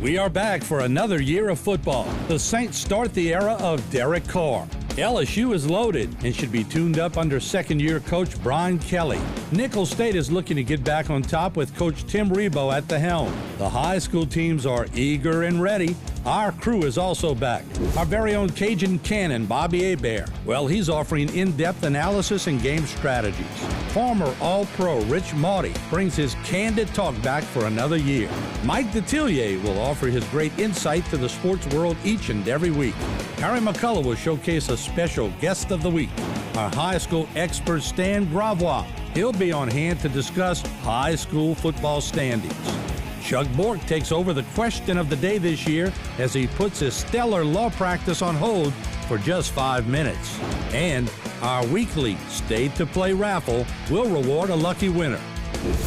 We are back for another year of football. The Saints start the era of Derek Carr. LSU is loaded and should be tuned up under second-year coach Brian Kelly. Nicholls State is looking to get back on top with Coach Tim Rebowe at the helm. The high school teams are eager and ready. Our crew is also back. Our very own Cajun Cannon, Bobby Hebert. Well, he's offering in-depth analysis and game strategies. Former All-Pro Rich Maude brings his candid talk back for another year. Mike Detillier will offer his great insight to the sports world each and every week. Harry McCullough will showcase a special guest of the week. Our high school expert Stan Gravois. He'll be on hand to discuss high school football standings. Chuck Bork takes over the question of the day this year as he puts his stellar law practice on hold for just 5 minutes. And our weekly Stayed to Play raffle will reward a lucky winner.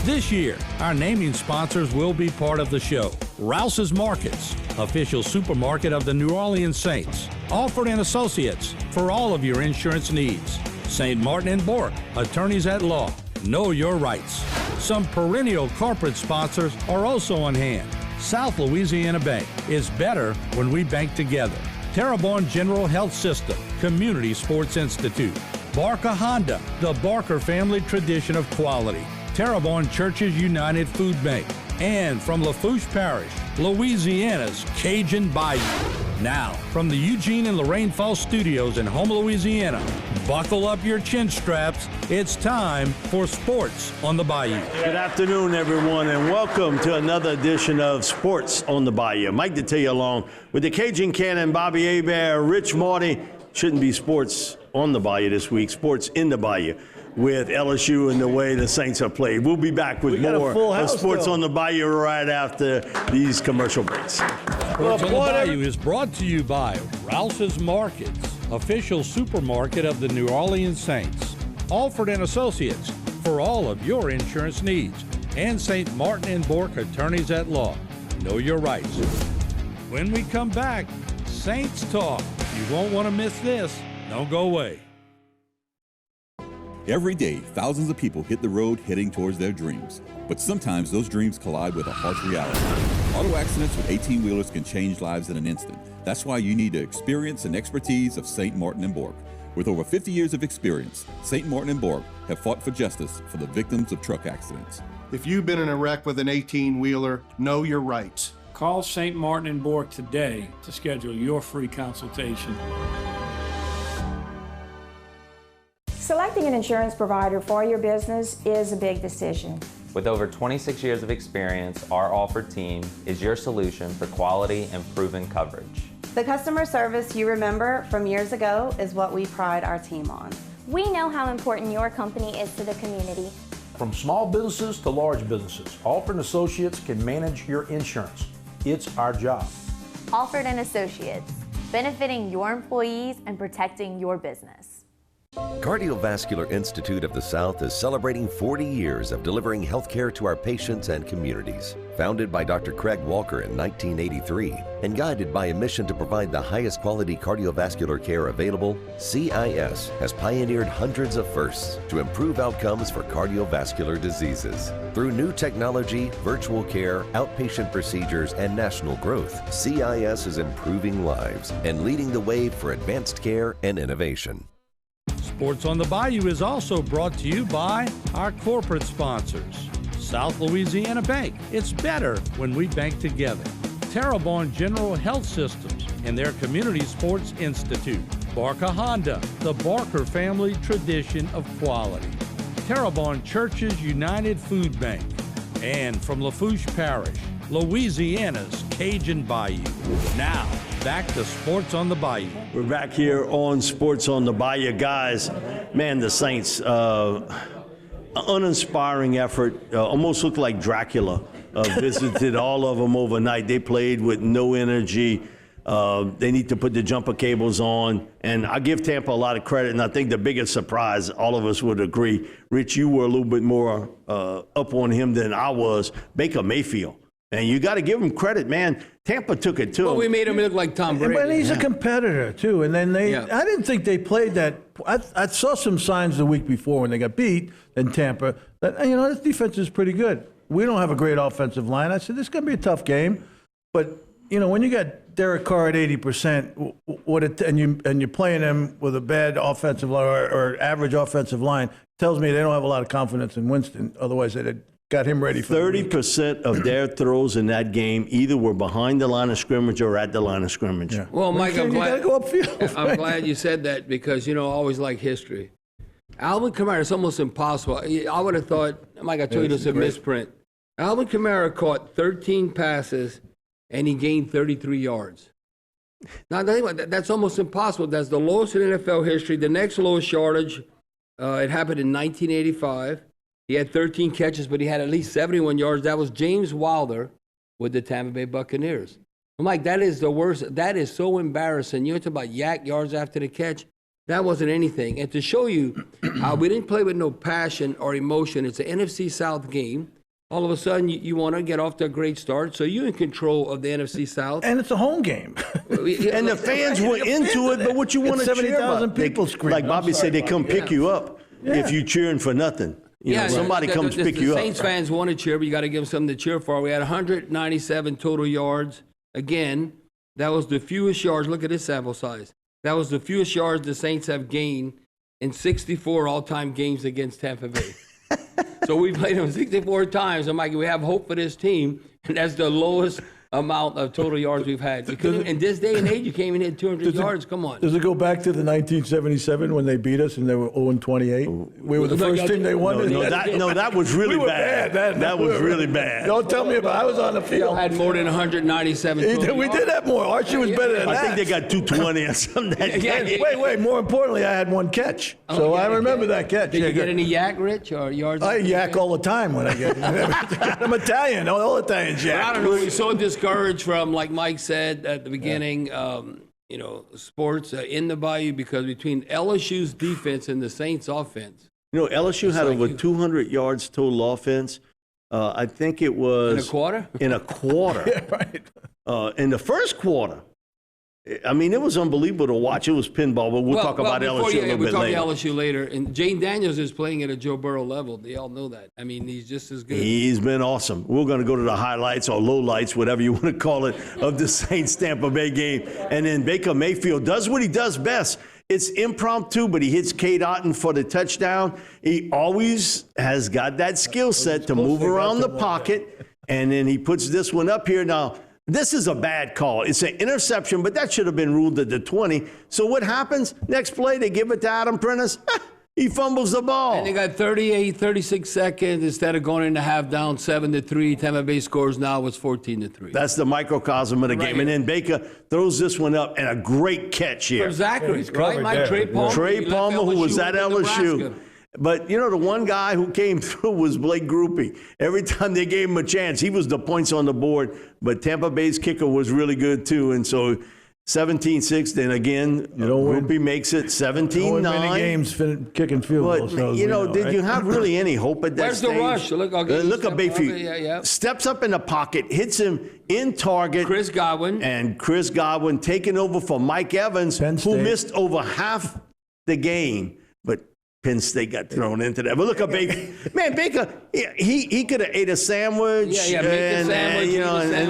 This year, our naming sponsors will be part of the show. Rouse's Markets, official supermarket of the New Orleans Saints. Alford & Associates, for all of your insurance needs. St. Martin & Bork, attorneys at law. Know your rights. Some perennial corporate sponsors are also on hand. South Louisiana Bank is better when we bank together. Terrebonne General Health System, Community Sports Institute. Barker Honda, the Barker family tradition of quality. Terrebonne Churches United Food Bank. And from Lafourche Parish, Louisiana's Cajun Bayou. Now, from the Eugene and Lorraine Falls studios in Houma, Louisiana, buckle up your chin straps. It's time for Sports on the Bayou. Good afternoon, everyone, and welcome to another edition of Sports on the Bayou. Mike Detillier along with the Cajun Cannon, Bobby Hebert, Rich Maude. Shouldn't be Sports on the Bayou this week, Sports in the Bayou, with LSU and the way the Saints are played. We'll be back with more of Sports on the Bayou right after these commercial breaks. Sports on the Bayou is brought to you by Rouse's Markets, official supermarket of the New Orleans Saints. Alford & Associates, for all of your insurance needs. And St. Martin & Bork, attorneys at law. Know your rights. When we come back, Saints Talk. You won't want to miss this. Don't go away. Every day, thousands of people hit the road heading towards their dreams. But sometimes those dreams collide with a harsh reality. Auto accidents with 18-wheelers can change lives in an instant. That's why you need the experience and expertise of St. Martin & Bork. With over 50 years of experience, St. Martin & Bork have fought for justice for the victims of truck accidents. If you've been in a wreck with an 18-wheeler, know your rights. Call St. Martin & Bork today to schedule your free consultation. Selecting an insurance provider for your business is a big decision. With over 26 years of experience, our Alford team is your solution for quality and proven coverage. The customer service you remember from years ago is what we pride our team on. We know how important your company is to the community. From small businesses to large businesses, Alford & Associates can manage your insurance. It's our job. Alford & Associates, benefiting your employees and protecting your business. Cardiovascular Institute of the South is celebrating 40 years of delivering health care to our patients and communities. Founded by Dr. Craig Walker in 1983 and guided by a mission to provide the highest quality cardiovascular care available, CIS has pioneered hundreds of firsts to improve outcomes for cardiovascular diseases. Through new technology, virtual care, outpatient procedures, and national growth, CIS is improving lives and leading the way for advanced care and innovation. Sports on the Bayou is also brought to you by our corporate sponsors. South Louisiana Bank. It's better when we bank together. Terrebonne General Health Systems and their Community Sports Institute. Barker Honda, the Barker family tradition of quality. Terrebonne Churches United Food Bank. And from Lafourche Parish, Louisiana's Cajun Bayou. Now, back to Sports on the Bayou. We're back here on Sports on the Bayou. Guys, man, the Saints, uninspiring effort, almost looked like Dracula visited all of them overnight. They played with no energy. They need to put the jumper cables on. And I give Tampa a lot of credit, and I think the biggest surprise, all of us would agree, Rich, you were a little bit more up on him than I was, Baker Mayfield. And you got to give him credit, man. Tampa took it, too. Well, we made him look like Tom Brady. But he's a competitor, too. And then I didn't think they played that. I saw some signs the week before when they got beat in Tampa that, this defense is pretty good. We don't have a great offensive line. I said, this is going to be a tough game. But when you got Derek Carr at 80%, and you're playing him with a bad offensive line or average offensive line, tells me they don't have a lot of confidence in Winston. Otherwise, they'd have got him ready for 30% of their throws in that game either were behind the line of scrimmage or at the line of scrimmage. Yeah. Well, Mike, I'm glad, go upfield. I'm glad you said that because, I always like history. Alvin Kamara, it's almost impossible. I would have thought, Mike, I told you this is a misprint. Alvin Kamara caught 13 passes and he gained 33 yards. Now, that's almost impossible. That's the lowest in NFL history. The next lowest yardage, it happened in 1985. He had 13 catches, but he had at least 71 yards. That was James Wilder with the Tampa Bay Buccaneers. I'm like, that is the worst. That is so embarrassing. You're talking about yak yards after the catch. That wasn't anything. And to show you how we didn't play with no passion or emotion, it's an NFC South game. All of a sudden, you want to get off to a great start, so you're in control of the NFC South. And it's a home game. And the fans were into it, but what you want to cheer about? 70,000 people scream. Like Bobby said, they come pick you up if you're cheering for nothing. Somebody comes pick you up. The Saints fans want to cheer, but you got to give them something to cheer for. We had 197 total yards. Again, that was the fewest yards. Look at this sample size. That was the fewest yards the Saints have gained in 64 all-time games against Tampa Bay. So we played them 64 times. I'm like, we have hope for this team, and that's the lowest amount of total yards we've had. In this day and age, you can't even hit 200 yards. Come on. Does it go back to the 1977 when they beat us and they were 0-28? We were the first team they won. That was really bad. That was really bad. Don't tell me about it. I was on the field. Had more than 197 We did have more. Archie was better than that. I think they got 220 or something that game. Wait. More importantly, I had one catch. So I remember that catch. Did you get any yak, Rich, or yards? I yak all the time when I get I'm Italian. All Italians yak. I don't know. We're so discouraged from, like Mike said at the beginning, sports in the Bayou because between LSU's defense and the Saints' offense. LSU had over 200 yards total offense. I think it was... In a quarter? In a quarter. Yeah, right. In the first quarter. I mean, it was unbelievable to watch. It was pinball, but we'll talk about LSU a little bit later. We'll talk LSU later. And Jane Daniels is playing at a Joe Burrow level. They all know that. I mean, he's just as good. He's been awesome. We're going to go to the highlights or lowlights, whatever you want to call it, of the Saints-Tampa Bay game. And then Baker Mayfield does what he does best. It's impromptu, but he hits Cade Otton for the touchdown. He always has got that skill set to move around the pocket. And then he puts this one up here. Now, this is a bad call. It's an interception, but that should have been ruled at the 20. So what happens? Next play, they give it to Adam Prentice. He fumbles the ball. And they got 36 seconds. Instead of going into half down 7-3, Tampa Bay scores now. It's 14-3. That's the microcosm of the game. And then Baker throws this one up, and a great catch here. From Zachary, right, Mike? Trey Palmer. Trey Palmer, who was at LSU. But, the one guy who came through was Blake Grupe. Every time they gave him a chance, he was the points on the board. But Tampa Bay's kicker was really good, too. And so 17-6, then again, Grupe makes it 17-9. Many games kicking field goals. But, did you have really any hope at that Where's stage? Where's the rush? Look at Bayfield. Steps up in the pocket, hits him in target. Chris Godwin. And Chris Godwin taking over for Mike Evans, who missed over half the game. But Penn State got thrown into that. But look at Baker. Man, Baker, he could have ate a sandwich, and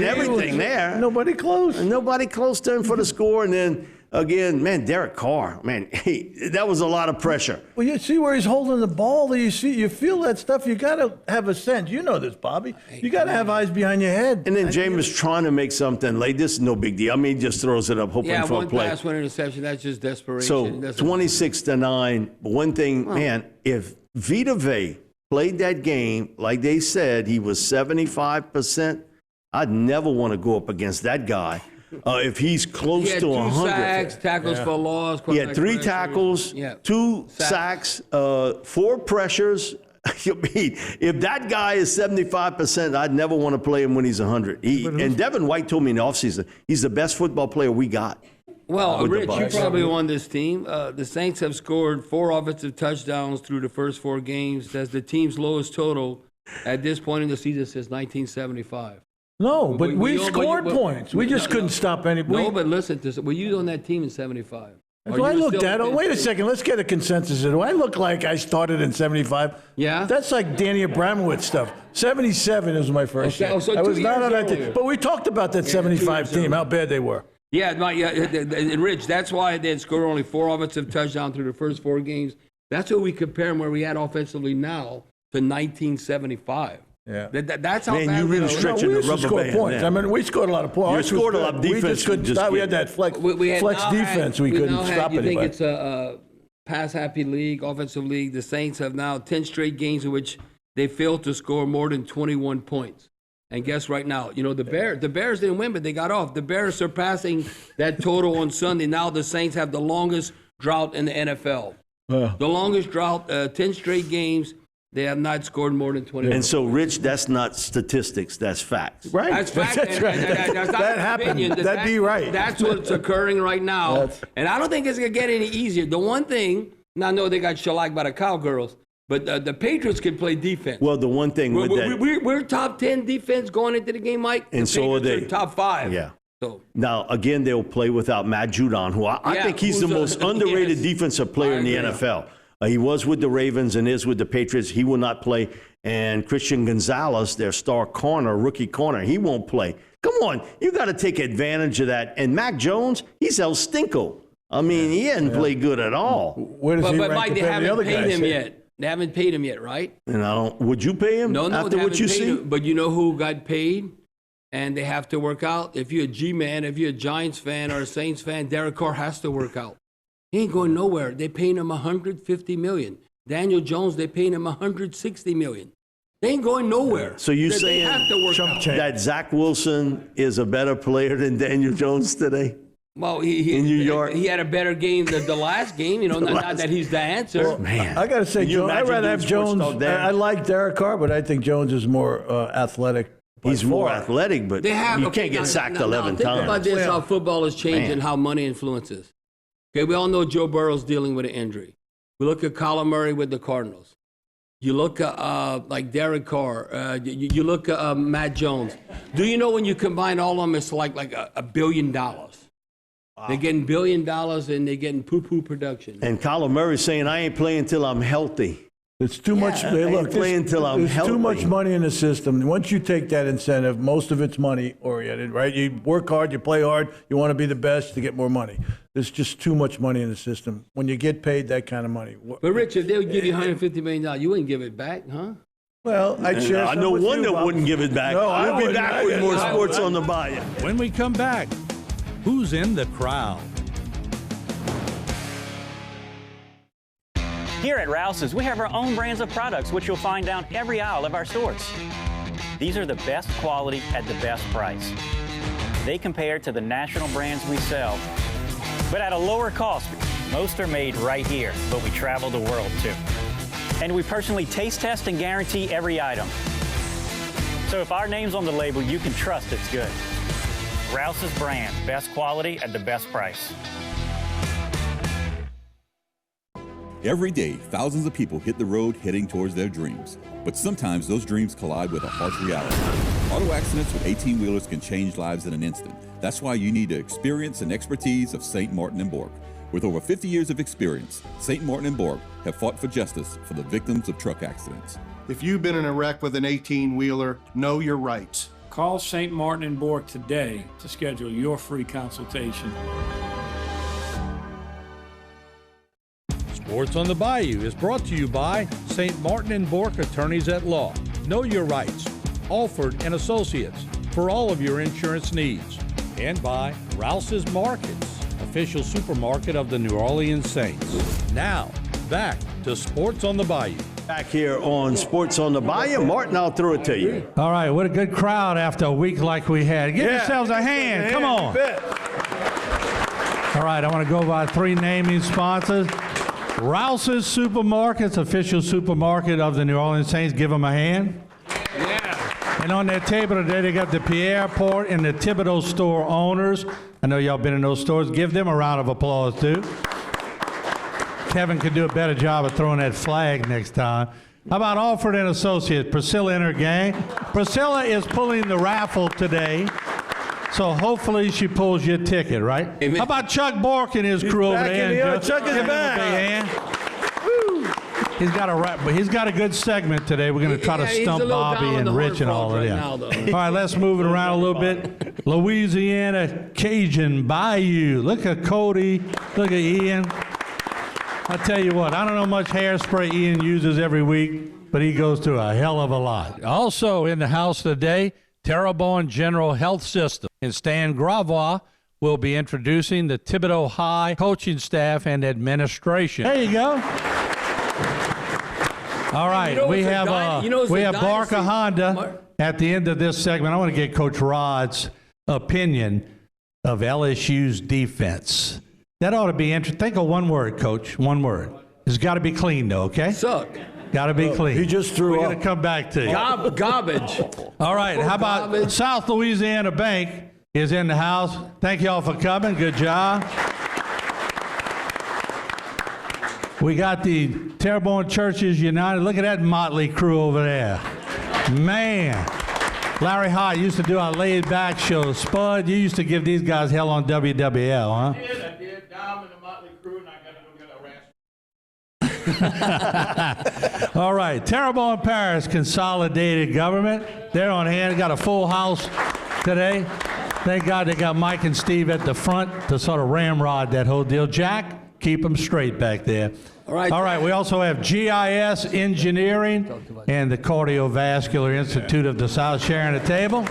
everything there. Nobody close. Nobody close to him for the score. And then, again, man, Derek Carr, man, that was a lot of pressure. Well, you see where he's holding the ball. You feel that stuff. You got to have a sense. You know this, Bobby. You got to have eyes behind your head. And then Jameis trying to make something late. This is no big deal. I mean, he just throws it up, hoping for a play. Yeah, one pass, one interception. That's just desperation. So 26-9. One thing, man, if Vita Vea played that game like they said, he was 75%. I'd never want to go up against that guy. If he's close to 100. He had 2 sacks, tackles for loss. He had 3 tackles, 2 sacks, 4 pressures. If that guy is 75%, I'd never want to play him when he's 100. And Devin White told me in the offseason, he's the best football player we got. Well, Rich, you probably won this team. The Saints have scored 4 offensive touchdowns through the first 4 games. That's the team's lowest total at this point in the season since 1975. No, but we scored points. We just couldn't stop anybody. No, but listen to this. Were you on that team in 75? Do I look that old? Wait a second. Let's get a consensus. Do I look like I started in 75? Yeah. That's like Danny Abramowitz stuff. 77 was my first year. So I was 2 not on years that team. earlier. But we talked about that 75 team, how bad they were. Yeah, and Rich, that's why they had scored only 4 offensive touchdowns through the first 4 games. That's what we compare where we at offensively now to 1975. Yeah. That's how Man, bad you really we are. stretching we the used to rubber score band points. now. I mean, we scored a lot of points. You Ours was scored a lot good. of We defense, just couldn't just stop. We can't- had that flex We flex now defense. We now couldn't stop you anybody. think it's a pass-happy league, offensive league. The Saints have now 10 straight games in which they failed to score more than 21 points. And guess right now, the Bears didn't win, but they got off. The Bears surpassing that total on Sunday. Now the Saints have the longest drought in the NFL. The longest drought, 10 straight games. They have not scored more than 20. And so, Rich, that's not statistics, that's facts. Right. That's fact. That's right. That's not That an happened. opinion. That'd be right. That's what's occurring right now. And I don't think it's going to get any easier. The one thing, now I know they got shellacked by the Cowgirls, but the Patriots can play defense. Well, the one thing with that. We're top 10 defense going into the game, Mike. And the so are Patriots they. Top 5. Yeah. So Now, again, they'll play without Matt Judon, who I think he's the most underrated defensive player in the NFL. He was with the Ravens and is with the Patriots. He will not play. And Christian Gonzalez, their star corner, rookie corner, he won't play. Come on, you got to take advantage of that. And Mac Jones, he's El Stinko. I mean, he hasn't played good at all. Where does he but rank Mike, they compared to the haven't other paid guys? him yet. They haven't paid him yet, right? And would you pay him No, after they what haven't you paid see? him. But you know who got paid? And they have to work out. If you're a G-man, if you're a Giants fan or a Saints fan, Derek Carr has to work out. He ain't going nowhere. They're paying him $150 million. Daniel Jones, they're paying him $160 million. They ain't going nowhere. So you They saying have to work out. that Zach Wilson is a better player than Daniel Jones today? Well, in New York? he had a better game than the last game. Not that he's the answer. Well, Man, I got to say, can you I'd imagine rather have doing sports Jones. all day? I like Derek Carr, but I think Jones is more athletic. by He's more far. athletic, but They have, you okay, can't get now- sacked now 11 think times. about this, how football is changing, Man. how money influences. Okay, we all know Joe Burrow's dealing with an injury. We look at Kyler Murray with the Cardinals. You look at like Derek Carr. You look at Matt Jones. Do you know when you combine all of them, it's like $1 billion. Wow. They're getting $1 billion and they're getting poo-poo production. And Kyler Murray saying, I ain't playing until I'm healthy. It's too much. I Look, ain't playing until I'm there's healthy. too much money in the system. Once you take that incentive, most of it's money oriented, right? You work hard, you play hard, you want to be the best to get more money. There's just too much money in the system. When you get paid that kind of money. But Rich, if they would give you $150 million, you wouldn't give it back, huh? Well, I'd share I some know with one you, that Bob. wouldn't give it back. No, I we'll be wouldn't. back with more sports on the Bayou. When we come back, who's in the crowd? Here at Rouse's, we have our own brands of products, which you'll find down every aisle of our stores. These are the best quality at the best price. They compare to the national brands we sell, but at a lower cost. Most are made right here, but we travel the world too. And we personally taste test and guarantee every item. So if our name's on the label, you can trust it's good. Rouse's brand, best quality at the best price. Every day, thousands of people hit the road heading towards their dreams. But sometimes those dreams collide with a harsh reality. Auto accidents with 18-wheelers can change lives in an instant. That's why you need the experience and expertise of St. Martin & Borg. With over 50 years of experience, St. Martin & Borg have fought for justice for the victims of truck accidents. If you've been in a wreck with an 18-wheeler, know your rights. Call St. Martin and Bork today to schedule your free consultation. Sports on the Bayou is brought to you by St. Martin and Bork Attorneys at Law. Know your rights. Alford and Associates for all of your insurance needs. And by Rouse's Markets, official supermarket of the New Orleans Saints. Now, back to Sports on the Bayou. Back here on Sports on the Bayou. Martin, I'll throw it to you. All right, what a good crowd after a week like we had. Give yourselves a hand. Come on. All right, I want to go by 3 naming sponsors. Rouse's Supermarkets, official supermarket of the New Orleans Saints. Give them a hand. Yeah. And on their table today, they got the Pierre Port and the Thibodeau store owners. I know y'all been in those stores. Give them a round of applause, too. Kevin could do a better job of throwing that flag next time. How about Alford and Associates, Priscilla and her gang? Priscilla is pulling the raffle today. So hopefully she pulls your ticket, right? Amen. How about Chuck Bork and his crew over back there? in the yard. Joe? Chuck is Give him a back. big hand. Woo. He's got a good segment today. We're going to try to He's a stump little Bobby down on and the Rich and hard all fault of right them. now, though. All right, let's move it around a little bit. Louisiana Cajun Bayou. Look at Cody. Look at Ian. I tell you what, I don't know how much hairspray Ian uses every week, but he goes through a hell of a lot. Also in the house today, Terrebonne General Health System. And Stan Gravois will be introducing the Thibodeau High coaching staff and administration. There you go. All right, we have Barker Honda at the end of this segment. I want to get Coach Rod's opinion of LSU's defense. That ought to be interesting. Think of one word, Coach. One word. It's got to be clean, though, okay? Suck. Got to be clean. He just threw We're up. going to come back to you. Garbage. All right, how about Garbage. South Louisiana Bank is in the house. Thank you all for coming. Good job. We got the Terrebonne Churches United. Look at that motley crew over there. Man. Larry Hart used to do our laid-back shows. Spud, you used to give these guys hell on WWL, huh? I did. Dom and the Motley Crew, and I got to go get a rasp. All right, Terrebonne Parish Consolidated Government. They're on hand. Got a full house today. Thank God they got Mike and Steve at the front to sort of ramrod that whole deal. Jack, keep them straight back there. All right. All right, we also have GIS Engineering and the Cardiovascular Institute of the South sharing the table.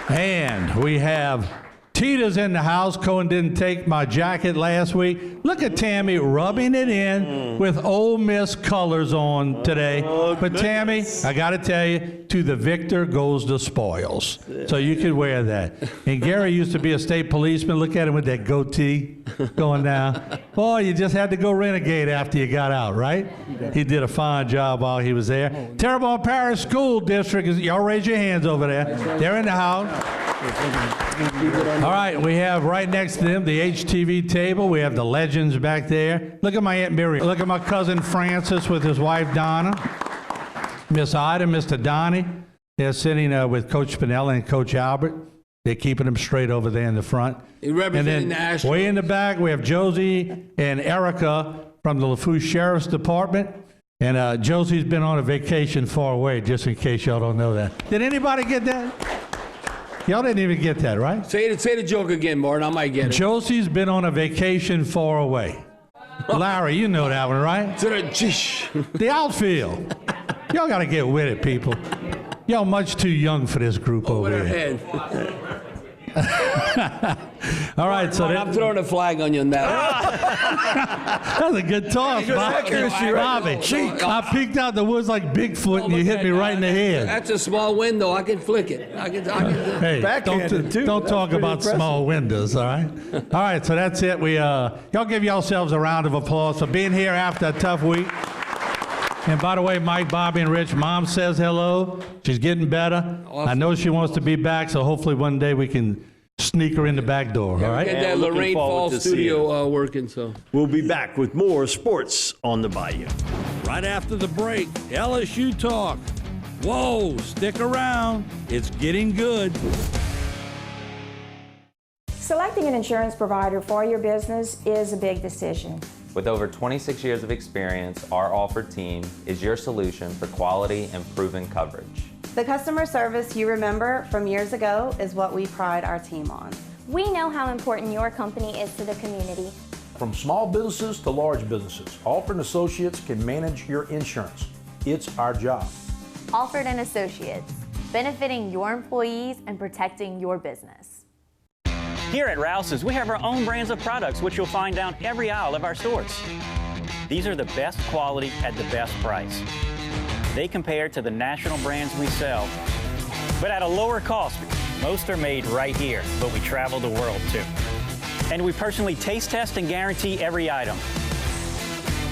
And we have Tita's in the house. Cohen didn't take my jacket last week. Look at Tammy rubbing it in with Ole Miss colors on today. But Tammy, I got to tell you, to the victor goes the spoils. So you could wear that. And Gary used to be a state policeman. Look at him with that goatee going down. Boy, you just had to go renegade after you got out, right? He did a fine job while he was there. Terrebonne Parish School District, y'all raise your hands over there. They're in the house. All right, we have right next to them the HTV table. We have the legends back there. Look at my Aunt Miriam. Look at my cousin Francis with his wife Donna. Miss Ida, Mr. Donnie. They're sitting with Coach Spinella and Coach Albert. They're keeping them straight over there in the front. He representing the Astros. Way in the back, we have Josie and Erica from the LaFouche Sheriff's Department. And Josie's been on a vacation far away, just in case y'all don't know that. Did anybody get that? Y'all didn't even get that, right? Say the joke again, Martin. I might get it. Josie's been on a vacation far away. Larry, you know that one, right? The outfield. Y'all got to get with it, people. Y'all much too young for this group over here. All right, so I'm throwing a flag on you on that. That's a good toss, Bobby. I peeked out the woods like Bigfoot, and you hit me right in the head. That's a small window. I can flick it. Hey, don't talk about small windows, all right? All right, so that's it. Y'all give yourselves a round of applause for being here after a tough week. And by the way, Mike, Bobby, and Rich, Mom says hello. She's getting better. Awesome. I know she wants to be back, so hopefully one day we can sneak her in the back door, all right? Get that Lorraine Falls studio working, so. We'll be back with more sports on the Bayou. Right after the break, LSU talk. Whoa, stick around. It's getting good. Selecting an insurance provider for your business is a big decision. With over 26 years of experience, our Alford team is your solution for quality and proven coverage. The customer service you remember from years ago is what we pride our team on. We know how important your company is to the community. From small businesses to large businesses, Alford & Associates can manage your insurance. It's our job. Alford & Associates, benefiting your employees and protecting your business. Here at Rouse's, we have our own brands of products, which you'll find down every aisle of our stores. These are the best quality at the best price. They compare to the national brands we sell, but at a lower cost. Most are made right here, but we travel the world too. And we personally taste test and guarantee every item.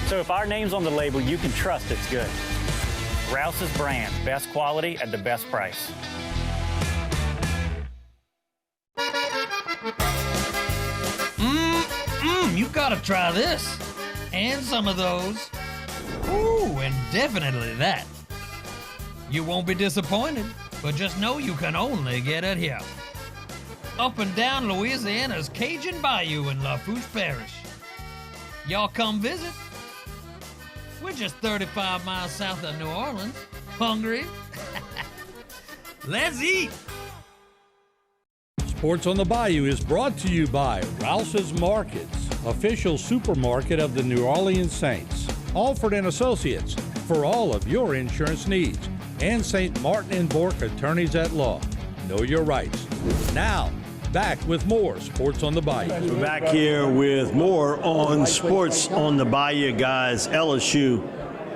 So if our name's on the label, you can trust it's good. Rouse's brand, best quality at the best price. You gotta try this. And some of those. Ooh, and definitely that. You won't be disappointed. but just know you can only get it here. Up and down Louisiana's Cajun Bayou in Lafourche Parish. Y'all come visit. We're just 35 miles south of New Orleans. Hungry? Let's eat! Sports on the Bayou is brought to you by Rouse's Markets, official supermarket of the New Orleans Saints. Alford and Associates for all of your insurance needs. And St. Martin and Bourke Attorneys at Law. Know your rights. Now, back with more Sports on the Bayou. We're back here with more on Sports on the Bayou, guys. LSU,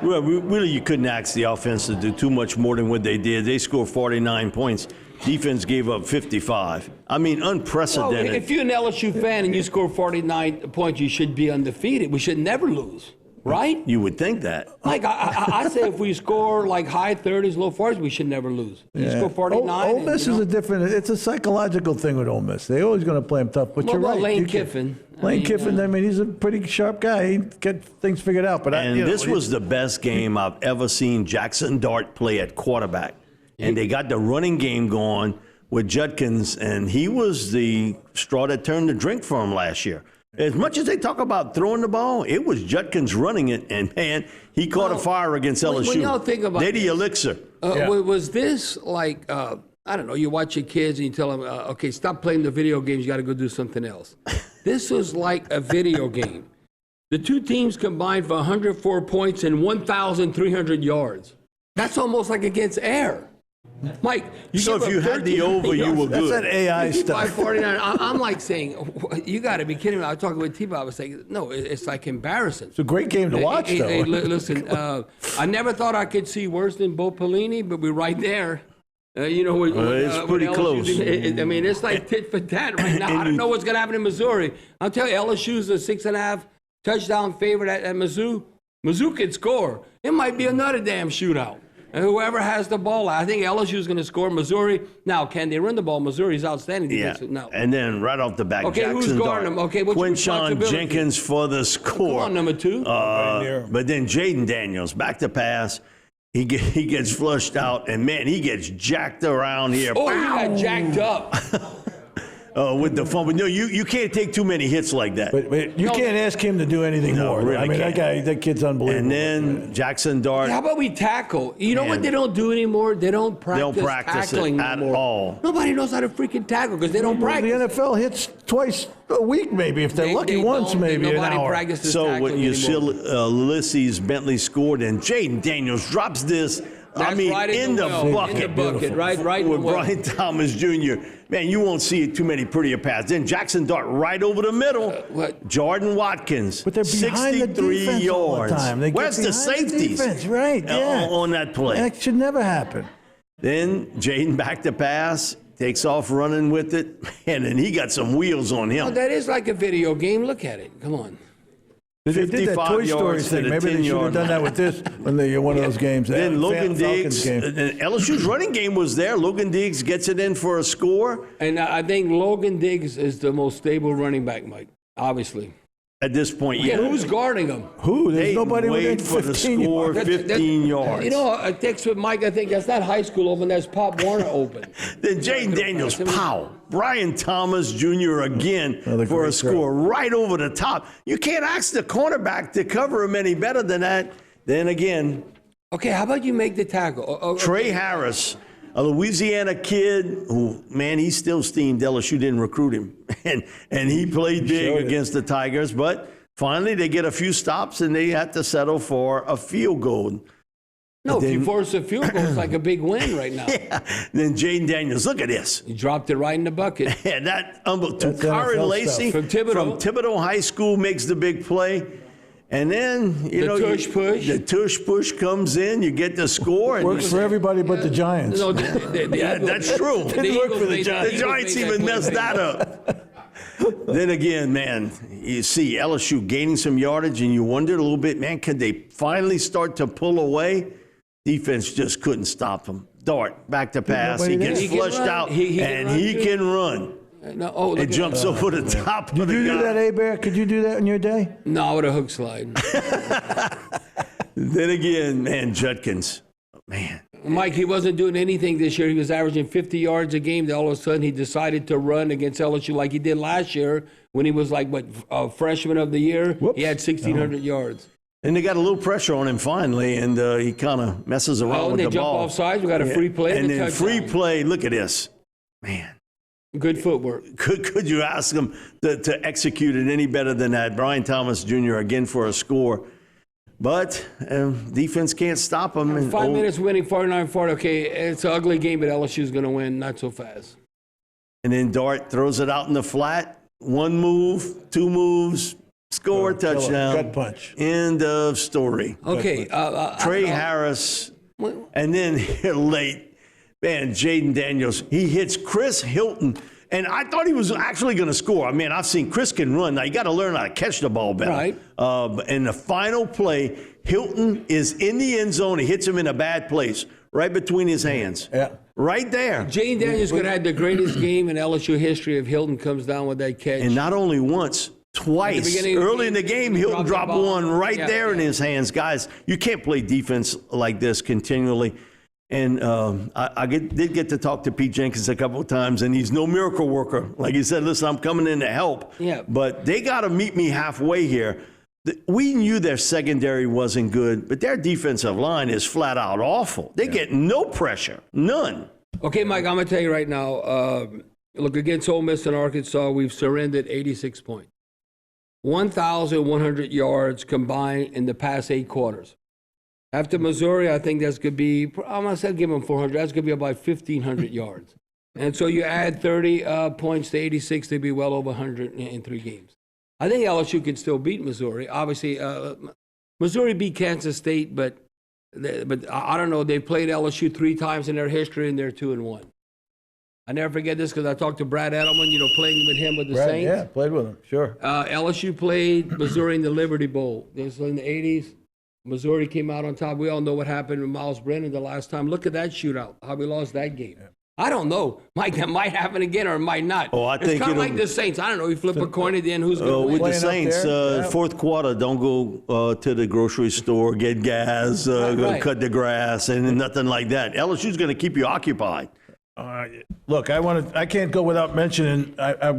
well, really you couldn't ask the offense to do too much more than what they did. They scored 49 points. Defense gave up 55. I mean, unprecedented. Well, if you're an LSU fan and you score 49 points, you should be undefeated. We should never lose, right? You would think that. Like, I say if we score like high 30s, low 40s, we should never lose. You score 49. Ole Miss is a different, it's a psychological thing with Ole Miss. They're always going to play them tough, but you're right. Lane Kiffin. Lane Kiffin, I mean, he's a pretty sharp guy. He get things figured out. But this was the best game I've ever seen Jackson Dart play at quarterback. And they got the running game going with Judkins, and he was the straw that turned the drink for him last year. As much as they talk about throwing the ball, it was Judkins running it, and, man, he caught a fire against LSU. When y'all think about they're the elixir. Was this like, I don't know, you watch your kids and you tell them, okay, stop playing the video games, you got to go do something else. This was like a video game. The two teams combined for 104 points and 1,300 yards. That's almost like against air. Mike, so if you had the over, you were good. That's that AI stuff. 49. I'm like saying, you got to be kidding me. I was talking with T-Bob. I was saying, no, it's like embarrassing. It's a great game to watch, though. Hey, listen, I never thought I could see worse than Bo Pelini, but we're right there. It's pretty close. I mean, it's like tit for tat right now. I don't know what's going to happen in Missouri. I'll tell you, LSU's a 6.5 touchdown favorite at Mizzou. Mizzou could score. It might be another damn shootout. And whoever has the ball, I think LSU is going to score. Missouri, now, can they run the ball? Missouri's outstanding. Yeah, no. And then right off the back, okay, Jackson who's guarding Dart. them? Okay, what's Quinshon Jenkins for the score. Come on, number 2. But then Jaden Daniels, back to pass. He gets flushed out, and, man, he gets jacked around here. Oh, he got jacked up. With the fumble. No, you can't take too many hits like that. But you can't ask him to do anything more. Really I mean, that kid's unbelievable. And then Jackson Dart. How about we tackle? You know what they don't do anymore? They don't practice tackling it at all. Nobody knows how to freaking tackle because they don't practice. The NFL hits twice a week, maybe, if they're lucky. Once, maybe an hour. Nobody practices So when you see anymore. Ulysses Bentley scored, and Jaden Daniels drops this. That's right in the bucket. In the bucket, right with Brian Thomas Jr. Man, you won't see too many prettier passes. Then Jackson Dart right over the middle. Jordan Watkins, but they're behind 63 the defense yards. all the time. Where's the safeties? Defense, right? Yeah. On that play. That should never happen. Then Jaden back to pass, takes off running with it, and then he got some wheels on him. Oh, that is like a video game. Look at it. Come on. They did that Toy Story thing. Maybe they should have done that with this when they one of those games. Then Logan Diggs, LSU's running game was there. Logan Diggs gets it in for a score. And I think Logan Diggs is the most stable running back, Mike, obviously. At this point, yeah. Who's guarding him? Who? There's nobody waiting within for the score, 15 yards. You know, a text with Mike, I think that's not high school open, that's Pop Warner open. Then Jaden Daniels, pow. Brian Thomas Jr. again for a score right over the top. You can't ask the cornerback to cover him any better than that. Then again. Okay, how about you make the tackle? Trey Harris, a Louisiana kid who, man, he's still steamed. LSU didn't recruit him. And he played big against the Tigers. But finally they get a few stops and they had to settle for a field goal. No, if you force a field goal, it's like a big win right now. Yeah. Then Jaden Daniels, look at this. He dropped it right in the bucket. And that Karen Lacey from Thibodeau High School makes the big play. And then, the tush push comes in, you get the score. And works for everybody but the Giants. No, yeah, that's true. Didn't work for the Giants. The Giants even messed that up. Then again, man, you see LSU gaining some yardage, and you wondered a little bit, man, could they finally start to pull away? Defense just couldn't stop him. Dart, back to pass. He gets flushed out, and he can run. No, it jumps over the top of the guy. Did you do that, A-Bear? Could you do that in your day? No, with a hook slide. Then again, man, Judkins. Man, Mike, he wasn't doing anything this year. He was averaging 50 yards a game. Then all of a sudden, he decided to run against LSU like he did last year when he was like, freshman of the year. Whoops. He had 1,600 yards. And they got a little pressure on him finally, and he kind of messes around with the ball. They jump off sides. We got a free play. And then free play. Look at this. Man. Good footwork. Could you ask him to execute it any better than that? Brian Thomas Jr. again for a score. But defense can't stop him. 5 minutes winning 49-40. Okay, it's an ugly game, but LSU's going to win. Not so fast. And then Dart throws it out in the flat. One move, two moves, score, touchdown. Gut punch. End of story. Okay. Trey Harris. And then here late, man, Jaden Daniels, he hits Chris Hilton. And I thought he was actually going to score. I mean, I've seen Chris can run. Now, you got to learn how to catch the ball better. Right. In the final play, Hilton is in the end zone. He hits him in a bad place, right between his hands. Yeah. Right there. Jaden Daniels could have had the greatest game in LSU history if Hilton comes down with that catch. And not only once, twice. Early in the game, Hilton dropped one right there in his hands. Guys, you can't play defense like this continually. And I did get to talk to Pete Jenkins a couple of times, and he's no miracle worker. Like he said, listen, I'm coming in to help. Yeah. But they got to meet me halfway here. We knew their secondary wasn't good, but their defensive line is flat out awful. They get no pressure, none. Okay, Mike, I'm going to tell you right now, look, against Ole Miss and Arkansas, we've surrendered 86 points. 1,100 yards combined in the past 8 quarters. After Missouri, I think that's going to be, I'm going to say give them 400. That's going to be about 1,500 yards. And so you add 30 points to 86, they'd be well over 100 in 3 games. I think LSU can still beat Missouri. Obviously, Missouri beat Kansas State, but I don't know. They played LSU 3 times in their history, and they're 2-1. I never forget this because I talked to Brad Edelman, playing with him with the Saints. Yeah, played with him, sure. LSU played Missouri in the Liberty Bowl. This was in the 80s. Missouri came out on top. We all know what happened with Miles Brennan the last time. Look at that shootout, how we lost that game. Yeah. I don't know, Mike. That might happen again or it might not. Oh, I think it's kind of like the Saints. I don't know. You flip a coin at the end. Who's going to win? With the Saints, fourth quarter, don't go to the grocery store, get gas, go cut the grass, and nothing like that. LSU's going to keep you occupied. Look, I can't go without mentioning. I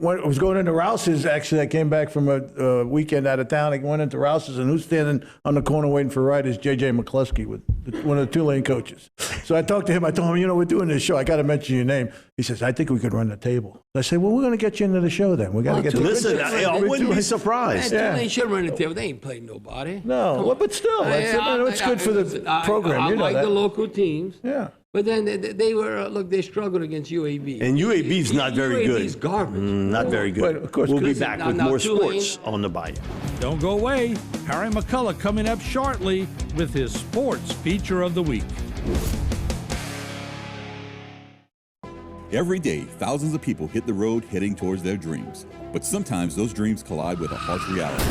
was going into Rouse's. Actually, I came back from a weekend out of town. I went into Rouse's, and who's standing on the corner waiting for a ride is J.J. McCluskey, with one of the Tulane coaches. So I talked to him. I told him, we're doing this show. I got to mention your name. He says, I think we could run the table. I said, well, we're going to get you into the show then. We got to get. Listen, I wouldn't be surprised. Man, Tulane should run the table. They ain't played nobody. No, well, but still, it's good for the program. I like that. the local teams. Yeah. But then they were, they struggled against UAB. And UAB's not very good. UAB's garbage. Not very good. But of course, we'll be back with more sports on the Bayou. Don't go away. Harry McCullough coming up shortly with his sports feature of the week. Every day, thousands of people hit the road heading towards their dreams. But sometimes those dreams collide with a harsh reality.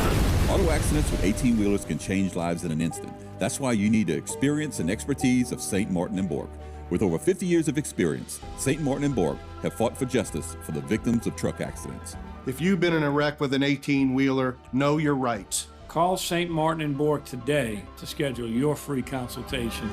Auto accidents with 18-wheelers can change lives in an instant. That's why you need the experience and expertise of St. Martin & Bork. With over 50 years of experience, St. Martin & Bork have fought for justice for the victims of truck accidents. If you've been in a wreck with an 18-wheeler, know your rights. Call St. Martin & Bork today to schedule your free consultation.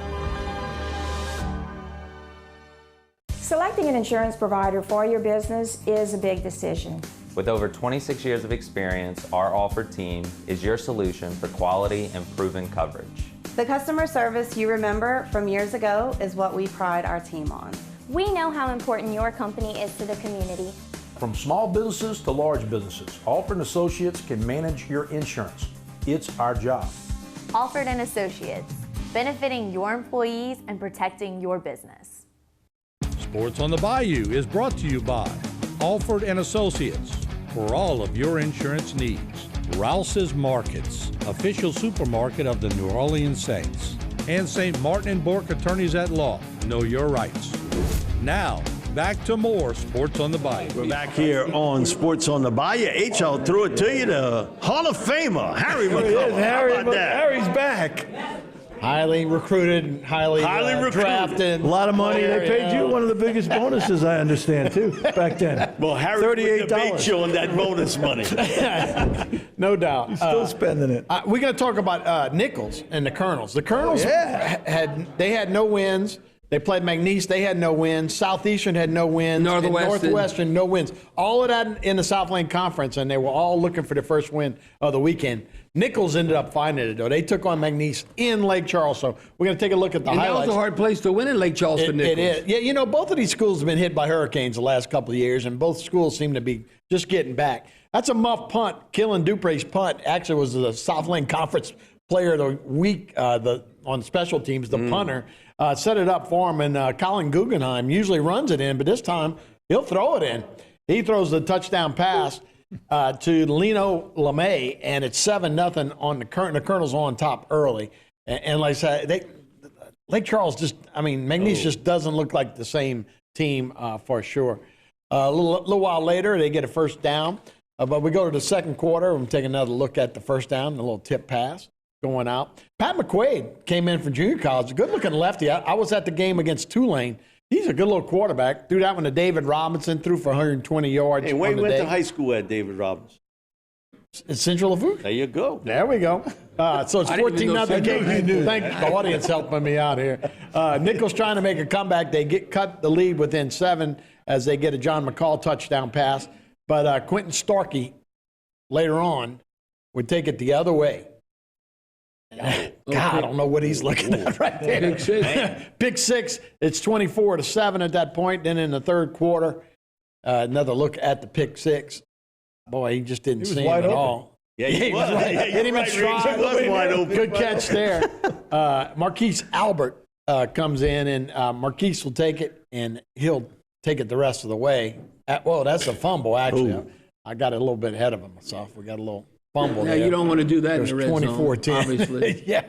Selecting an insurance provider for your business is a big decision. With over 26 years of experience, our Alford team is your solution for quality and proven coverage. The customer service you remember from years ago is what we pride our team on. We know how important your company is to the community. From small businesses to large businesses, Alford & Associates can manage your insurance. It's our job. Alford & Associates, benefiting your employees and protecting your business. Sports on the Bayou is brought to you by Alford & Associates. For all of your insurance needs, Rouse's Markets, official supermarket of the New Orleans Saints, and St. Martin & Bork Attorneys at Law. Know your rights. Now, back to more Sports on the Bayou. We're back here on Sports on the Bayou. I'll throw it to you, the Hall of Famer, Harry McCullough. Harry's back. highly recruited, and highly drafted. A lot of money. player, They paid you one of the biggest bonuses, I understand, too, back then. Well, Harry $38. debate you on that bonus money. No doubt. He's still spending it. We're going to talk about Nichols and the Colonels. The Colonels had no wins. They played McNeese. They had no wins. Southeastern had no wins. Northwestern, no wins. All of that in the Southland Conference, and they were all looking for the first win of the weekend. Nichols ended up finding it, though. They took on McNeese in Lake Charles. So we're going to take a look at the highlights. That was a hard place to win in Lake Charles for Nichols. It is. Yeah, both of these schools have been hit by hurricanes the last couple of years, and both schools seem to be just getting back. That's a muff punt. Killen Dupre's punt actually was the Southland Conference Player of the Week on special teams, the punter. Set it up for him, and Colin Guggenheim usually runs it in, but this time he'll throw it in. He throws the touchdown pass to Lino LeMay, and it's 7-0 on the Colonels on top early. And like I said, Lake Charles McNeese just doesn't look like the same team for sure. A little while later, they get a first down, but we go to the second quarter and take another look at the first down, a little tip pass going out. Pat McQuaid came in from junior college, a good-looking lefty. I was at the game against Tulane. He's a good little quarterback. Threw that one to David Robinson, threw for 120 yards. Hey, where you went to high school at, David Robinson? It's Central Lafourche. There you go. There we go. So it's 14-0 game. Thank the audience helping me out here. Nichols trying to make a comeback. They cut the lead within 7 as they get a John McCall touchdown pass. But Quentin Starkey later on would take it the other way. God, I don't know what he's looking at right there. Big six. Big six. It's 24-7 at that point. Then in the third quarter, another look at the pick six. Boy, he just didn't see him at all. Yeah, he was. Hit him in stride. He was wide open. Good catch there. Marquise Albert comes in, and Marquise will take it, and he'll take it the rest of the way. That's a fumble, actually. Ooh. I got it a little bit ahead of myself. We got a little fumble there. You don't want to do that in the red zone, 24-10. obviously. Yeah.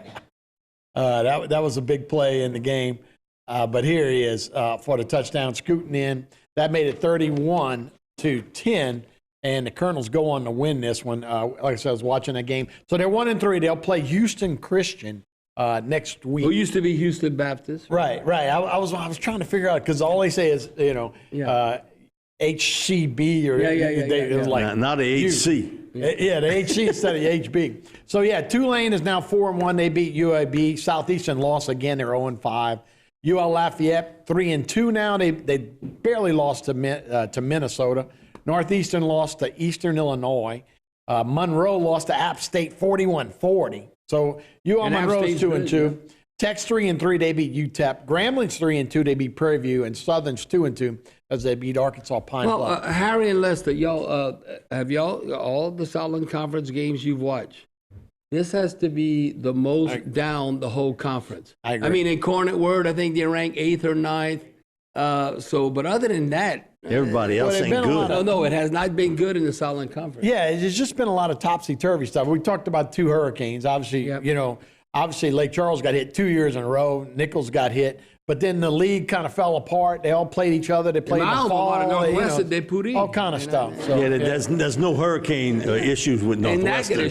That was a big play in the game. But here he is for the touchdown, scooting in. That made it 31-10, and the Colonels go on to win this one. Like I said, I was watching that game. So they're 1-3. They'll play Houston Christian next week. Who used to be Houston Baptist. Right. I was trying to figure out, because all they say is, HCB or it was like not a HC. Yeah, the HC instead of HB. So Tulane is now 4-1. They beat UAB. Southeastern lost again. They're 0-5. UL Lafayette 3-2 now. They barely lost to Minnesota. Northeastern lost to Eastern Illinois. Monroe lost to App State 41-40. So UL Monroe's 2-2. Tech's 3-3. They beat UTEP. Grambling's 3-2. They beat Prairie View, and Southern's 2-2 as they beat Arkansas Pine Bluff. Harry and Lester, have all the Southland Conference games you've watched? This has to be the most down the whole conference. I agree. I mean, in Cornet Word, I think they rank 8th or 9th. But other than that, everybody else ain't good. No, it has not been good in the Southland Conference. Yeah, it's just been a lot of topsy-turvy stuff. We talked about 2 hurricanes. Obviously, obviously Lake Charles got hit 2 years in a row. Nichols got hit. But then the league kind of fell apart. They all played each other. They played in the fall. All kind of stuff. So, there's no hurricane issues with Northwestern.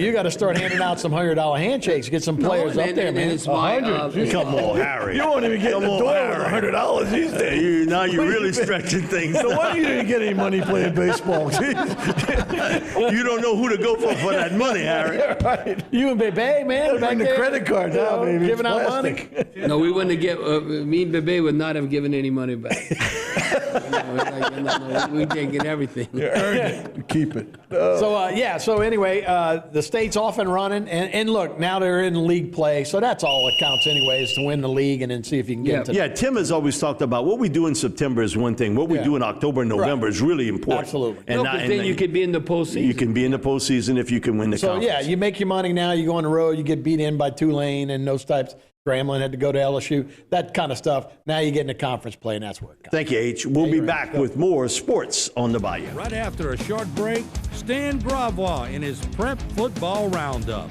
You got to start handing out some $100 handshakes. Get some players up there, man. Come on, Harry. You won't even get in the door with $100 these days. Now you're really stretching things. No wonder you didn't get any money playing baseball. You don't know who to go for that money, Harry. Right. You and Bebe, man. Bring the credit card now, baby. Giving out money. No, we wouldn't have me and Bebe would not have given any money back. We taking everything. You earned it. Keep it. So anyway, the state's off and running, and look, now they're in league play, so that's all that counts anyway, is to win the league and then see if you can get into Tim has always talked about what we do in September is one thing. What we do in October and November is really important. Absolutely. And then you could be in the postseason. You can be in the postseason if you can win the conference. So, you make your money now. You go on the road, you get beat in by Tulane and those types. Grambling had to go to LSU, that kind of stuff. Now you get into conference play, and that's where it comes. Thank you, H. We'll be back with more sports on the Bayou. Right after a short break, Stan Gravois in his Prep Football Roundup.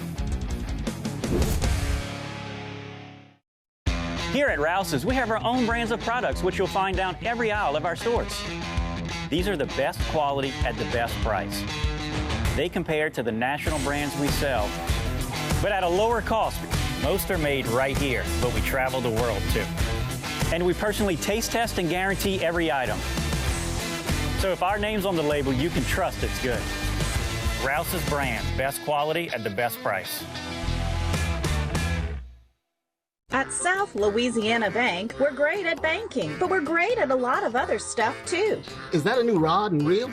Here at Rouse's, we have our own brands of products, which you'll find down every aisle of our stores. These are the best quality at the best price. They compare to the national brands we sell, but at a lower cost Most are made right here, but we travel the world too. And we personally taste test and guarantee every item. So if our name's on the label, you can trust it's good. Rouse's brand, best quality at the best price. At South Louisiana Bank, we're great at banking, but we're great at a lot of other stuff too. Is that a new rod and reel?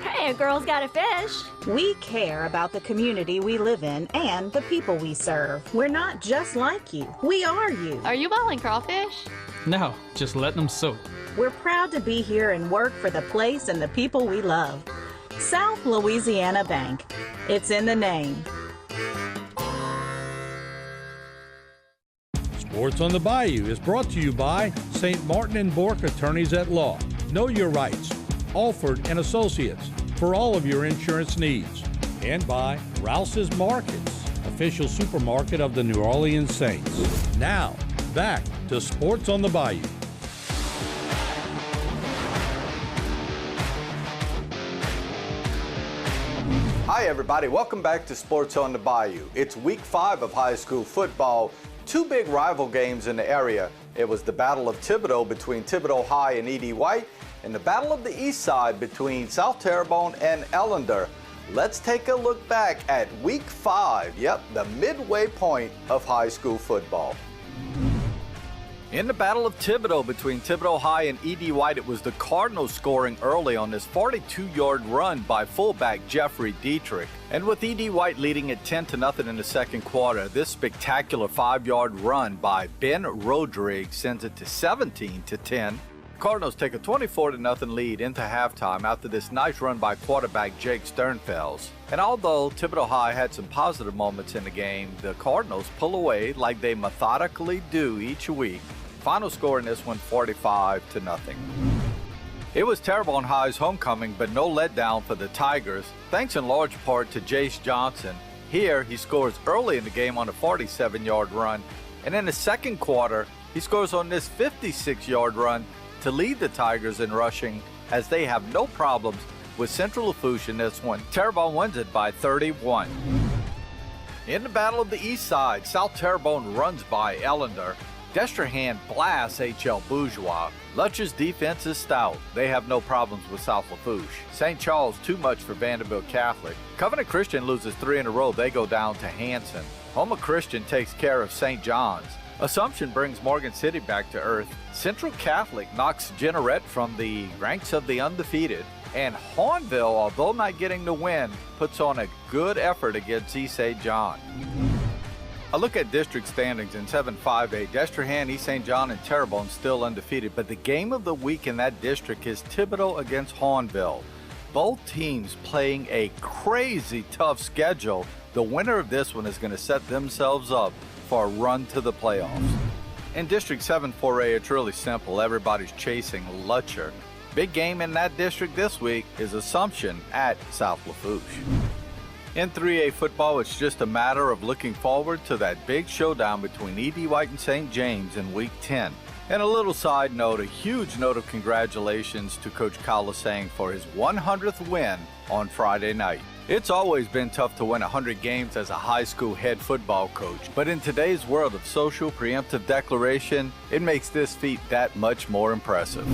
Hey, a girl's got a fish. We care about the community we live in and the people we serve. We're not just like you. We are you. Are you boiling crawfish? No, just letting them soak. We're proud to be here and work for the place and the people we love. South Louisiana Bank. It's in the name. Sports on the Bayou is brought to you by St. Martin and Bourke Attorneys at Law. Know your rights. Alford and Associates for all of your insurance needs. And by Rouse's Markets, official supermarket of the New Orleans Saints. Now, back to Sports on the Bayou. Hi everybody, welcome back to Sports on the Bayou. It's week 5 of high school football. 2 big rival games in the area. It was the Battle of Thibodaux between Thibodaux High and E.D. White, and the Battle of the East Side between South Terrebonne and Ellender. Let's take a look back at week 5, the midway point of high school football. In the Battle of Thibodaux between Thibodaux High and E.D. White, it was the Cardinals scoring early on this 42-yard run by fullback Jeffrey Dietrich. And with E.D. White leading at 10-0 in the second quarter, this spectacular 5-yard run by Ben Rodriguez sends it to 17-10. Cardinals take a 24-0 lead into halftime after this nice run by quarterback Jake Sternfels. And although Thibodaux High had some positive moments in the game, the Cardinals pull away like they methodically do each week. Final score in this one, 45-0. It was Terrebonne High's homecoming, but no letdown for the Tigers, thanks in large part to Jace Johnson. Here, he scores early in the game on a 47-yard run, and in the second quarter, he scores on this 56-yard run to lead the Tigers in rushing, as they have no problems with Central Lafourche in this one. Terrebonne wins it by 31. In the Battle of the East Side, South Terrebonne runs by Ellender. Destrehan blasts H.L. Bourgeois. Lutcher's defense is stout. They have no problems with South Lafourche. St. Charles too much for Vanderbilt Catholic. Covenant Christian loses 3 in a row. They go down to Hanson. Houma Christian takes care of St. John's. Assumption brings Morgan City back to earth. Central Catholic knocks Jeanerette from the ranks of the undefeated. And Hornville, although not getting the win, puts on a good effort against East St. John. A look at district standings in 7-5A. Destrehan, East St. John, and Terrebonne still undefeated, but the game of the week in that district is Thibodaux against Hornville. Both teams playing a crazy tough schedule. The winner of this one is going to set themselves up for a run to the playoffs. In District 7-4A, it's really simple. Everybody's chasing Lutcher. Big game in that district this week is Assumption at South Lafourche. In 3A football, it's just a matter of looking forward to that big showdown between E.D. White and St. James in Week 10. And a little side note, a huge note of congratulations to Coach Colasang for his 100th win on Friday night. It's always been tough to win 100 games as a high school head football coach, but in today's world of social preemptive declaration, it makes this feat that much more impressive.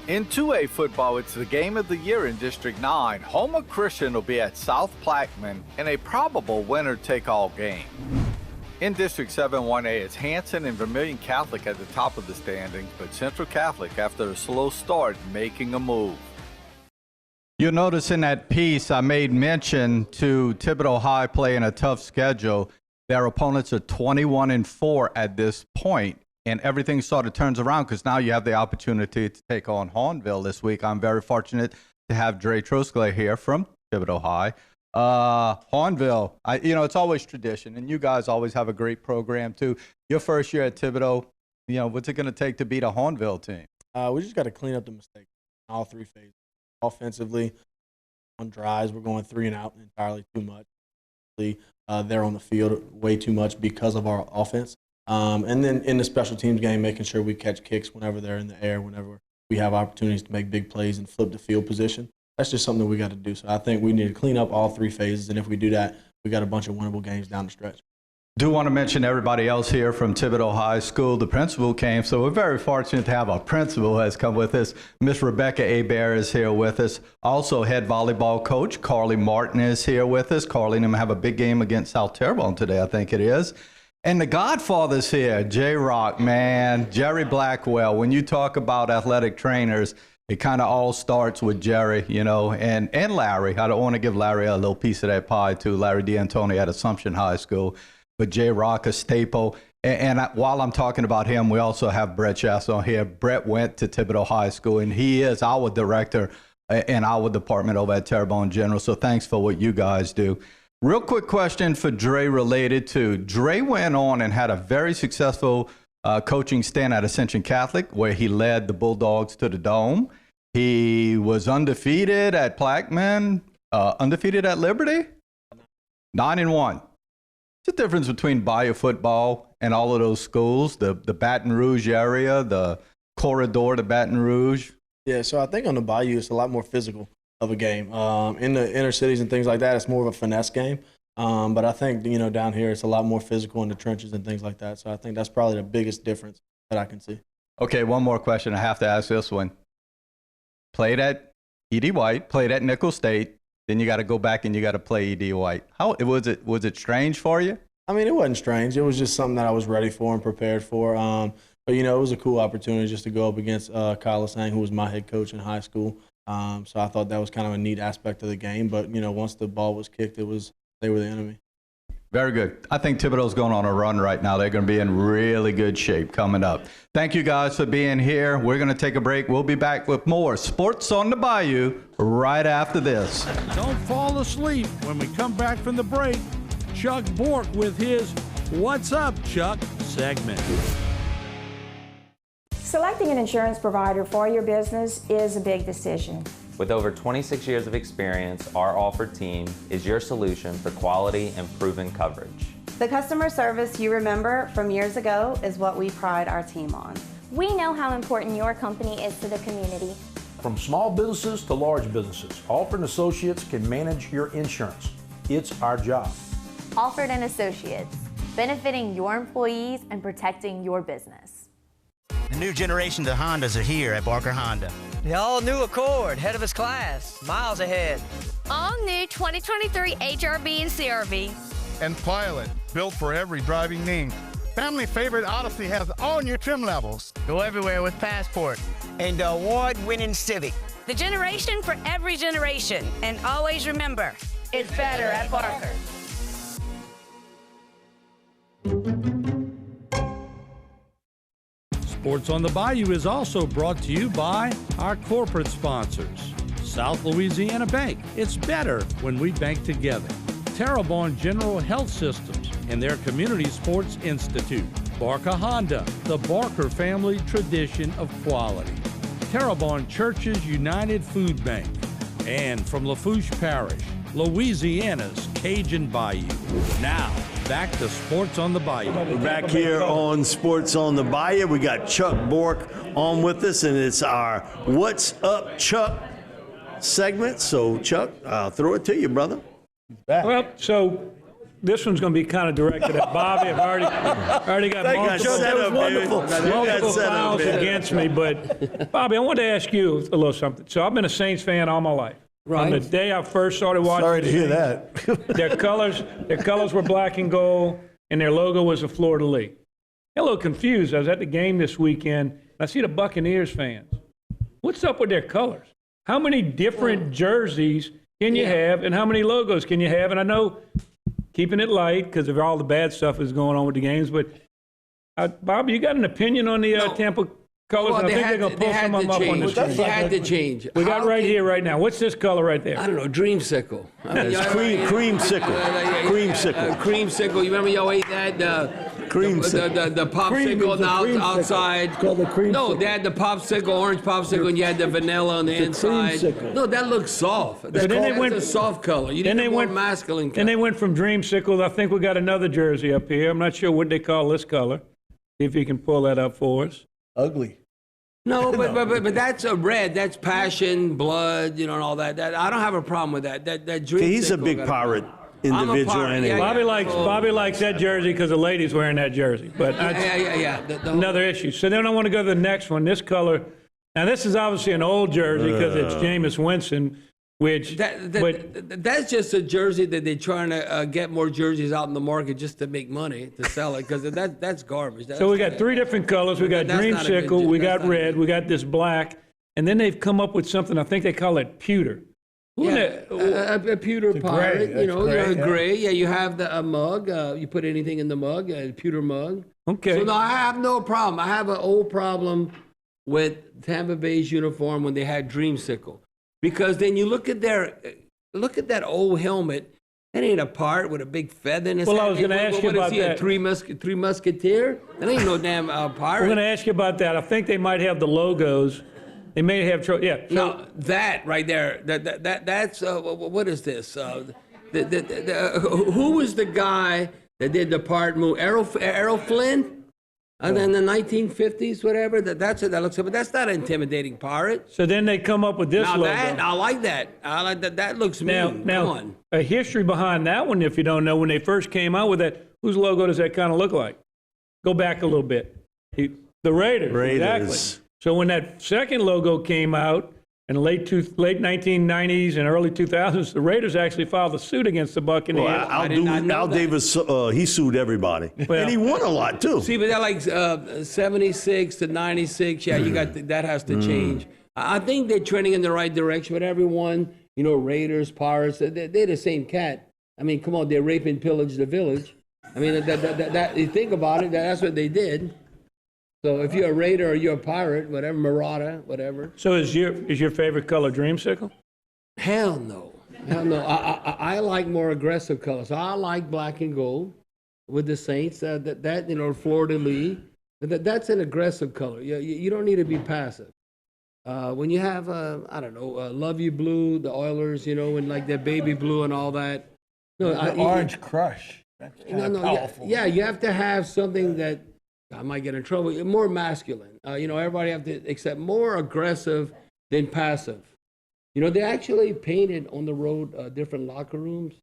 In 2A football, it's the game of the year in District 9. Houma Christian will be at South Plaquemine in a probable winner-take-all game. In District 7-1A, it's Hanson and Vermilion Catholic at the top of the standings, but Central Catholic, after a slow start, making a move. You'll notice in that piece I made mention to Thibodaux High playing a tough schedule. Their opponents are 21-4 at this point, and everything sort of turns around because now you have the opportunity to take on Hornville this week. I'm very fortunate to have Dre Trosclair here from Thibodaux High. Hornville, it's always tradition, and you guys always have a great program too. Your first year at Thibodaux, what's it going to take to beat a Hornville team? We just got to clean up the mistakes in all 3 phases. Offensively, on drives, we're going 3 and out entirely too much. They're on the field way too much because of our offense. And then in the special teams game, making sure we catch kicks whenever they're in the air, whenever we have opportunities to make big plays and flip the field position. That's just something that we got to do. So I think we need to clean up all 3 phases, and if we do that, we got a bunch of winnable games down the stretch. Do want to mention everybody else here from Thibodeau High School. The principal came, so we're very fortunate to have our principal who has come with us. Miss Rebecca Hebert is here with us. Also, head volleyball coach Carly Martin is here with us. Carly and him have a big game against South Terrebonne today, I think it is. And the Godfather's here, J-Rock, man, Jerry Blackwell. When you talk about athletic trainers, it kind of all starts with Jerry, you know, and Larry. I don't want to give Larry a little piece of that pie, too. Larry D'Antoni at Assumption High School. But J-Rock, a staple. And while I'm talking about him, we also have Brett Chasson here. Brett went to Thibodeau High School, and he is our director in our department over at Terrebonne General. So thanks for what you guys do. Real quick question for Dre related to, Dre went on and had a very successful coaching stint at Ascension Catholic, where he led the Bulldogs to the Dome. He was undefeated at Plaquemine, undefeated at Liberty, 9-1. What's the difference between Bayou football and all of those schools, the Baton Rouge area, the corridor to Baton Rouge? Yeah, so I think on the Bayou, it's a lot more physical of a game. In the inner cities and things like that, it's more of a finesse game. But I think, you know, down here, it's a lot more physical in the trenches and things like that. So I think that's probably the biggest difference that I can see. Okay, one more question. I have to ask this one. Played at E.D. White, played at Nicholls State, then you got to go back and you got to play E.D. White. How was it strange for you? I mean, it wasn't strange. It was just something that I was ready for and prepared for. But, you know, it was a cool opportunity just to go up against Kyle Sang, who was my head coach in high school. So I thought that was kind of a neat aspect of the game. But, you know, once the ball was kicked, they were the enemy. Very good. I think Thibodeau's going on a run right now. They're going to be in really good shape coming up. Thank you guys for being here. We're going to take a break. We'll be back with more Sports on the Bayou right after this. Don't fall asleep when we come back from the break. Chuck Bork with his What's Up, Chuck segment. Selecting an insurance provider for your business is a big decision. With over 26 years of experience, our Alford team is your solution for quality and proven coverage. The customer service you remember from years ago is what we pride our team on. We know how important your company is to the community. From small businesses to large businesses, Alford & Associates can manage your insurance. It's our job. Alford & Associates, benefiting your employees and protecting your business. The new generation of Hondas are here at Barker Honda. The all-new Accord, head of its class, miles ahead. All new 2023 HRV and CRV. And Pilot, built for every driving need. Family favorite Odyssey has all new trim levels. Go everywhere with Passport. And the award-winning Civic. The generation for every generation. And always remember, it's better at Barker. Sports on the Bayou is also brought to you by our corporate sponsors. South Louisiana Bank. It's better when we bank together. Terrebonne General Health Systems and their Community Sports Institute. Barker Honda, the Barker family tradition of quality. Terrebonne Churches United Food Bank. And from Lafourche Parish, Louisiana's Cajun Bayou. Now, back to Sports on the Bayou. We're back here on Sports on the Bayou. We got Chuck Bork on with us, and it's our What's Up, Chuck segment. So, Chuck, I'll throw it to you, brother. Well, so this one's going to be kind of directed at Bobby. I've already got multiple files against me. But, Bobby, I wanted to ask you a little something. So I've been a Saints fan all my life. Right. From the day I first started watching. Sorry to hear that. Their colors were black and gold, and their logo was a fleur-de-lis. I'm a little confused. I was at the game this weekend, and I see the Buccaneers fans. What's up with their colors? How many different jerseys can you have, and how many logos can you have? And I know keeping it light because of all the bad stuff that's going on with the games, but Bob, you got an opinion on the Tampa colors? Well, I think they're going to pull some of them up on the screen. They had to change. We got right here, right now. What's this color right there? I don't know, dreamsicle. It's creamsicle. Creamsicle. Creamsicle. You remember y'all ate that? Creamsicle. The popsicle on the outside. It's called the creamsicle. No, they had the popsicle, orange popsicle, and you had the vanilla on the inside. Creamsicle. No, that looks soft. That's a soft color. You need a more masculine color. Then they went from dreamsicle. I think we got another jersey up here. I'm not sure what they call this color. See if you can pull that up for us. Ugly. No, but that's a red. That's passion, blood, and all that. I don't have a problem with that. That dream. He's a big pirate. individual anyway. Bobby likes that jersey because the lady's wearing that jersey. But that's another issue. So then I want to go to the next one. This color. Now this is obviously an old jersey because it's Jameis Winston. Which that's just a jersey that they're trying to get more jerseys out in the market just to make money to sell it because that's garbage. So we got three different colors. We got Dreamsicle, we got red, we got this black, and then they've come up with something. I think they call it pewter. A pewter pirate. Gray. Yeah, you have a mug. You put anything in the mug, a pewter mug. Okay. So no, I have no problem. I have an old problem with Tampa Bay's uniform when they had Dreamsicle. Because then you look at that old helmet. That ain't a part with a big feather in his head. I was going to ask you about that. Three Musketeer? That ain't no damn pirate. We're going to ask you about that. I think they might have the logos. They may have now that right there. That's what is this? Who was the guy that did the part move? Errol Flynn. And then the 1950s, whatever, that's what that looks like. But that's not an intimidating pirate. So then they come up with this logo. I like that. I like that. That looks mean. Now, come on. A history behind that one, if you don't know, when they first came out with that, whose logo does that kind of look like? Go back a little bit. The Raiders. Exactly. So when that second logo came out in the late 1990s and early 2000s, the Raiders actually filed a suit against the Buccaneers. Well, Al Davis, he sued everybody. And he won a lot, too. See, but that like 76 to 96, you got that has to change. I think they're trending in the right direction, but everyone, Raiders, Pirates, they're the same cat. I mean, come on, they rape and pillage the village. I mean, that you think about it, that's what they did. So if you're a Raider or you're a Pirate, whatever, Marauder, whatever. So is your favorite color Dreamsicle? Hell no. I like more aggressive colors. I like black and gold with the Saints. Florida Lee. That's an aggressive color. You don't need to be passive. When you have, Love You Blue, the Oilers, and like their baby blue and all that. No, Orange Crush. That's kind of powerful. Yeah, you have to have something that I might get in trouble. More masculine. Everybody have to accept more aggressive than passive. They actually painted on the road different locker rooms,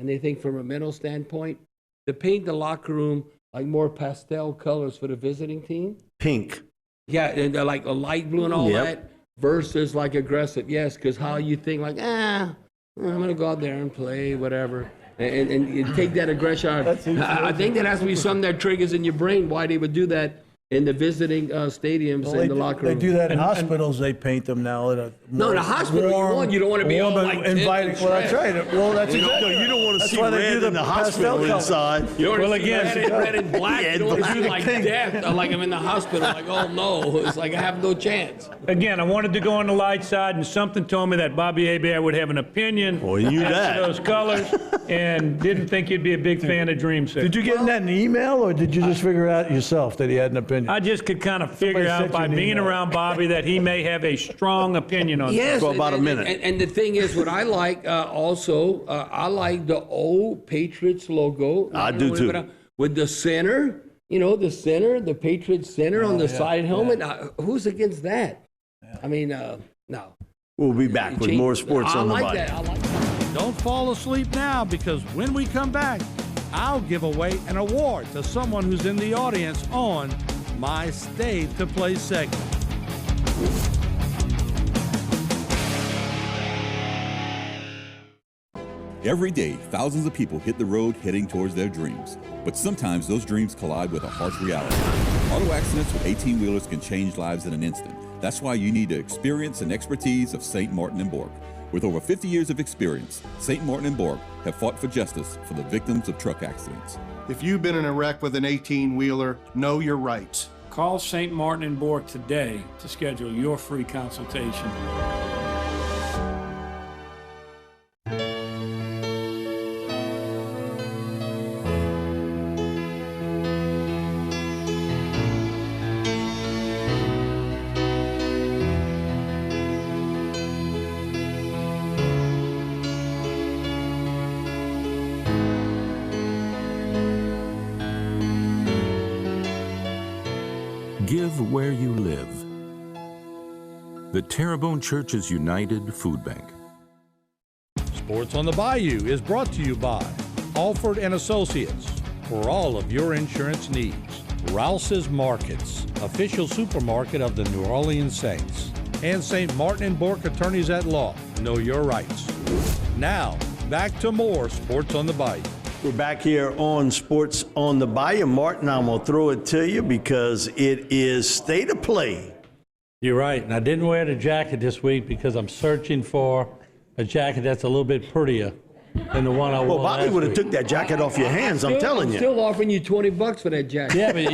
and they think from a mental standpoint, they paint the locker room like more pastel colors for the visiting team. Pink. Yeah, and like a light blue and all that versus like aggressive. Yes, because how you think like, I'm going to go out there and play, whatever. And you take that aggression out. I think that has to be something that triggers in your brain why they would do that in the visiting stadiums in the locker room. They do that in hospitals. They paint them now. In the hospital you don't want to be all like inviting. Well, that's right. Well, that's exactly. No, you don't want to see red in the hospital inside. You don't want to see red and black. You don't want to see like death, like I'm in the hospital. Like, oh no, it's like I have no chance. Again, I wanted to go on the light side, and something told me that Bobby Hebert would have an opinion on those colors, and didn't think you'd be a big fan of Dreamsicle. Did you get that in an email, or did you just figure out yourself that he had an opinion? I just could kind of figure out by being around Bobby that he may have a strong opinion on this. For about a minute. And the thing is, what I like I like the old Patriots logo. I do too. With the center, the Patriots center on the side helmet. Who's against that? Yeah. I mean, no. We'll be back with more sports on the body. I like that. Don't fall asleep now, because when we come back, I'll give away an award to someone who's in the audience on my Stay to Play segment. Every day, thousands of people hit the road heading towards their dreams. But sometimes those dreams collide with a harsh reality. Auto accidents with 18-wheelers can change lives in an instant. That's why you need the experience and expertise of St. Martin & Borg. With over 50 years of experience, St. Martin & Borg have fought for justice for the victims of truck accidents. If you've been in a wreck with an 18-wheeler, know your rights. Call St. Martin & Borg today to schedule your free consultation. Give where you live. The Terrebonne Church's United Food Bank. Sports on the Bayou is brought to you by Alford and Associates for all of your insurance needs. Rouse's Markets, official supermarket of the New Orleans Saints. And St. Martin and Bourke Attorneys at Law. Know your rights. Now, back to more Sports on the Bayou. We're back here on Sports on the Bayou. Martin, I'm going to throw it to you because it is state of play. You're right, and I didn't wear the jacket this week because I'm searching for a jacket that's a little bit prettier than the one I wore Well, Bobby would have took that jacket off your hands, I'm telling you. Still offering you $20 for that jacket. Yeah, but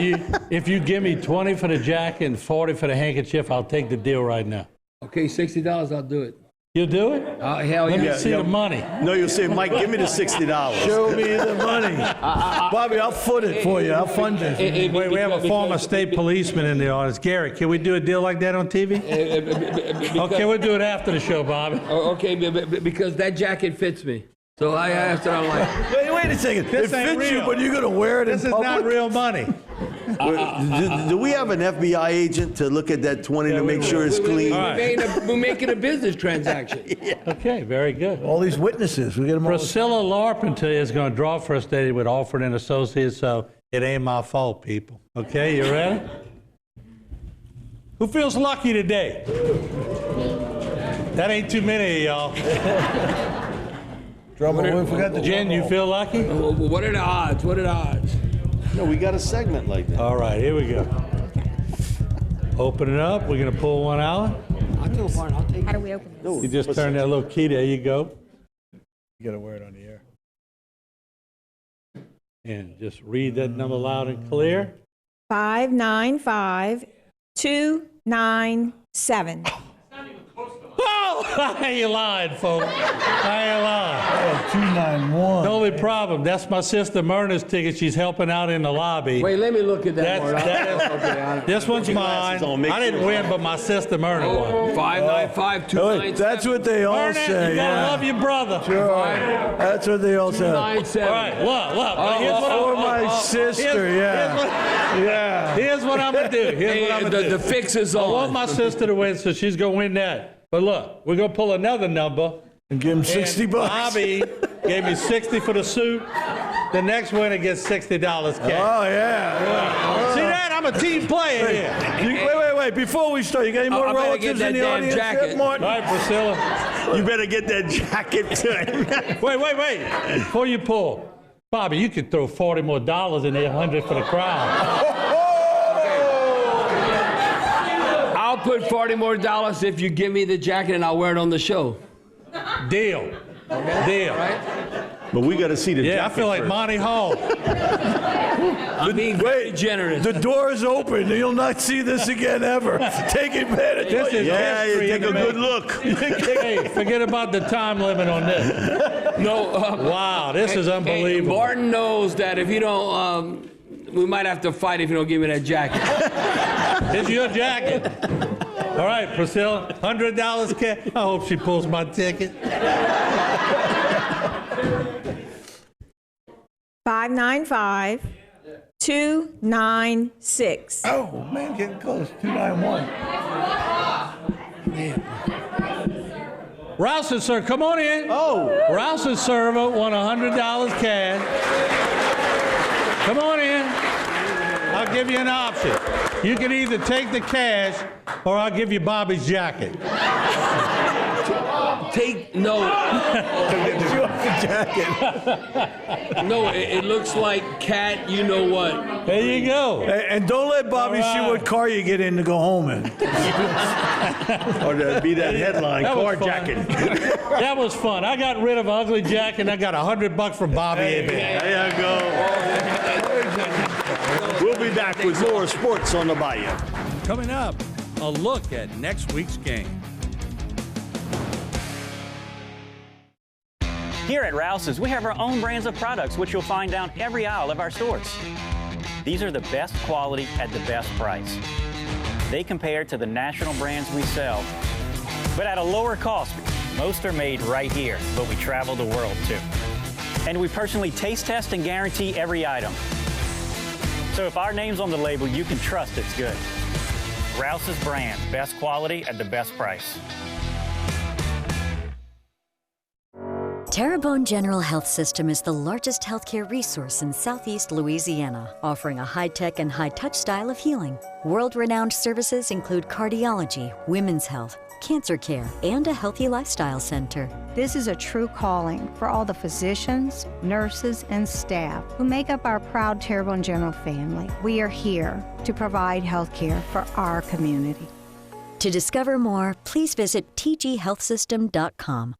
if you give me 20 for the jacket and 40 for the handkerchief, I'll take the deal right now. Okay, $60, I'll do it. You'll do it? Hell Let yeah. me see the money. No, you'll say, Mike, give me the $60. Show me the money. Bobby, I'll foot it for you. I'll fund it. Wait, we have a former state policeman in the audience. Gary, can we do a deal like that on TV? Okay, we'll do it after the show, Bobby. Okay, because that jacket fits me. So I asked her, I'm like... Wait a second. It fits you, but you're going to wear it in public? This is not real money. Do we have an FBI agent to look at that 20 to make sure it's clean? We're making a business transaction. Okay, very good. All these witnesses, we get them all. Priscilla Larpenter is going to draw First Lady with Alford and Associates, so it ain't my fault, people. Okay, you ready? Who feels lucky today? That ain't too many of y'all. We forgot the Jen, you feel lucky? What are the odds? What are the odds? No, we got a segment like that. All right, here we go. Open it up. We're going to pull one out. I'll do one. I'll take it. How do we open this? You just turn that little key. There you go. You got to wear it on the air. And just read that number loud and clear. 595297. Oh, I ain't lying, folks. I ain't lying. 291. The only problem, that's my sister Myrna's ticket. She's helping out in the lobby. Wait, let me look at that one. This one's mine. I didn't win, but my sister Myrna won. 595-297. That's what they all Myrna, say. you gotta love your brother. Sure. That's what they all say. 297. All right, look. Here's what my sister, Here's what I'm gonna do. The fix is on. I want my sister to win, so she's gonna win that. But look, we're gonna pull another number. And give him $60. Bobby gave me 60 for the suit. The next winner gets $60 cash. Oh, yeah. See that? I'm a team player here. Wait. Before we start, you got any more relatives in the audience? Jacket. Martin? All right, Priscilla. You better get that jacket to him. Wait. Before you pull, Bobby, you could throw $40 more in there, 100 for the crowd. I'll put $40 more if you give me the jacket and I'll wear it on the show. Deal. Okay. Deal. Right? But we got to see the jacket. I feel like first. Monty Hall. I'm being very generous. The door is open. You'll not see this again ever. Take advantage. This is you take a good look. Hey, forget about the time limit on this. No. Wow, this is unbelievable. Martin knows that if you don't, we might have to fight if you don't give me that jacket. It's your jacket. All right, Priscilla, $100 cash. I hope she pulls my ticket. 595296. Oh, man, getting close. 291. Rouse's server, come on in. Oh. Rouse's server won $100 cash. Come on in. I'll give you an option. You can either take the cash or I'll give you Bobby's jacket. No. jacket. No, it looks like cat, you know what. There you go. And don't let Bobby see what car you get in to go home in. Or to be that headline, car jacket. That was fun. I got rid of an ugly jacket and I got $100 from Bobby. There you go. We'll be back with more Sports on the Bayou. Coming up, a look at next week's game. Here at Rouse's, we have our own brands of products, which you'll find down every aisle of our stores. These are the best quality at the best price. They compare to the national brands we sell, but at a lower cost. Most are made right here, but we travel the world too. And we personally taste test and guarantee every item. So if our name's on the label, you can trust it's good. Rouse's brand, best quality at the best price. Terrebonne General Health System is the largest healthcare resource in southeast Louisiana, offering a high-tech and high-touch style of healing. World-renowned services include cardiology, women's health, cancer care, and a healthy lifestyle center. This is a true calling for all the physicians, nurses, and staff who make up our proud Terrebonne General family. We are here to provide health care for our community. To discover more, please visit tghealthsystem.com.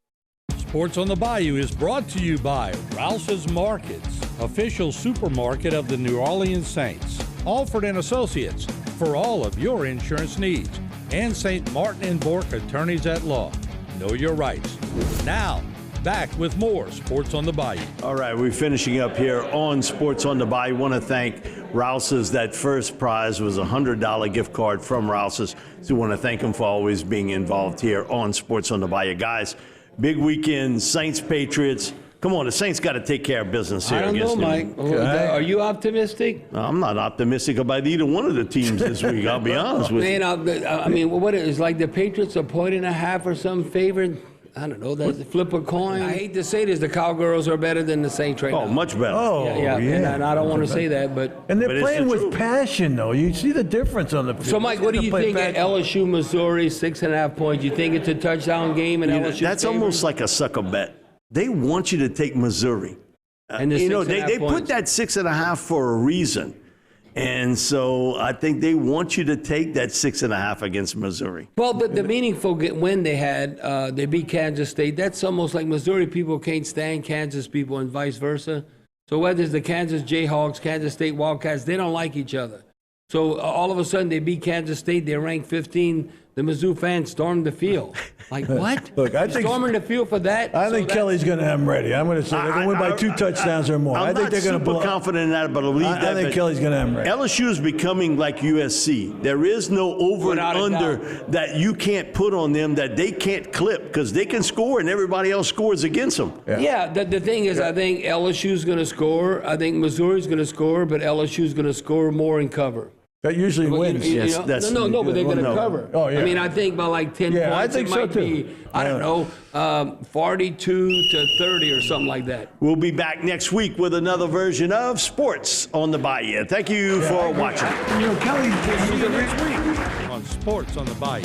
Sports on the Bayou is brought to you by Rouse's Markets, official supermarket of the New Orleans Saints. Alford and Associates for all of your insurance needs. And St. Martin and Bork Attorneys at Law. Know your rights. Now, back with more Sports on the Bayou. All right, we're finishing up here on Sports on the Bayou. I want to thank Rouse's. That first prize was a $100 gift card from Rouse's. So we want to thank them for always being involved here on Sports on the Bayou. Guys, big weekend, Saints, Patriots. Come on, the Saints got to take care of business here. I don't know, Mike. Are you optimistic? No, I'm not optimistic about either one of the teams this week. I'll be honest with you. I mean, what is like the Patriots a 1.5 or some favored? I don't know. That's flip a coin. I hate to say this, the Cowgirls are better than the Saints right now. Oh, much better. Oh, yeah. And I don't want to say that, but they're playing with passion, though. You see the difference on the field. So, Mike, what do you think at LSU, Missouri, 6.5 points? You think it's a touchdown game in LSU? That's almost like a sucker bet. They want you to take Missouri. And they put that 6.5 for a reason. And so I think they want you to take that 6.5 against Missouri. Well, the meaningful win they had, they beat Kansas State. That's almost like Missouri people can't stand Kansas people and vice versa. So whether it's the Kansas Jayhawks, Kansas State Wildcats, they don't like each other. So all of a sudden they beat Kansas State. They ranked 15. The Mizzou fans stormed the field. Like, what? Look, I think storming the field for that? I think Kelly's going to have them ready. I'm going to say they're going to win by 2 touchdowns or more. I think they're going to blow. I'm not super confident in that, but I believe that. I think Kelly's going to have them ready. LSU is becoming like USC. There is no over and under that you can't put on them that they can't clip because they can score and everybody else scores against them. Yeah, the thing is, I think LSU's going to score. I think Missouri's going to score, but LSU's going to score more and cover. That usually wins. Yes, but they're going to cover. Oh, yeah. I mean, I think by like 10 points, I think it might be, I don't know, 42 to 30 or something like that. We'll be back next week with another version of Sports on the Bayou. Thank you for watching. Kelly, see you next week on Sports on the Bayou.